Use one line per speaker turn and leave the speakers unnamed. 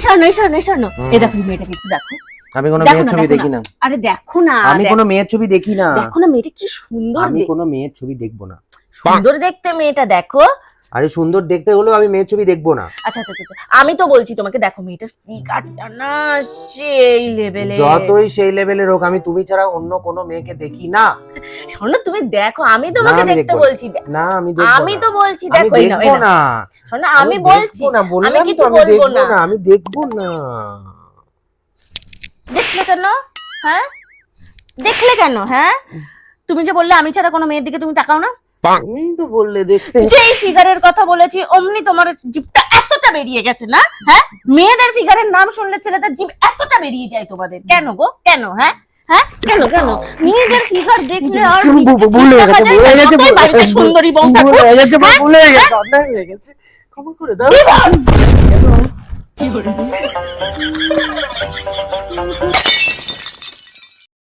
শোনো এই দেখো মেয়েটাকে একটু দেখো।
আমি কোনো মেয়ের ছবি দেখি না।
আরে দেখো না,
আমি কোনো মেয়ের ছবি দেখি না।
দেখো না মেয়েটা কি সুন্দর।
আমি কোনো মেয়ের ছবি দেখবো না।
সুন্দর দেখতে মেয়েটা, দেখো।
আরে সুন্দর দেখতে হলেও আমি মেয়ের ছবি দেখবো না।
আচ্ছা আমি তো বলছি তোমাকে, দেখো মেয়েটার ফিগারটা না সেই লেভেলে।
যতই সেই লেভেলের হোক, আমি তুমি ছাড়া অন্য কোনো মেয়েকে দেখি না।
শোনো তুমি দেখো, আমি তোমাকে দেখতে বলছি
না, আমি দেখবো না।
আমি তো বলছি দেখো
না।
শোনো আমি বলছি
না,
আমি কিছু বলবো না।
আমি দেখবো না।
দেখলে কেন? হ্যাঁ দেখলে কেন? হ্যাঁ তুমি যে বললে আমি ছাড়া কোনো মেয়ের দিকে তুমি তাকাও না।
তুমি তো বললে দেখতে।
যেই ফিগারের কথা বলেছি অমনি তোমার জিভটা এতটা বেরিয়ে গেছে না? হ্যাঁ মেয়েদের ফিগারের নাম শুনলে ছেলেদের জিভ এতটা বেরিয়ে যায় তোমাদের কেন গো? কেন? হ্যাঁ কেন মেয়েদের ফিগার দেখলে আর
ভুলে গেছে
বাড়িতে সুন্দরী বউ
ভুলে গেছে অন্যায় হয়ে গেছে, ক্ষমা করে দাও।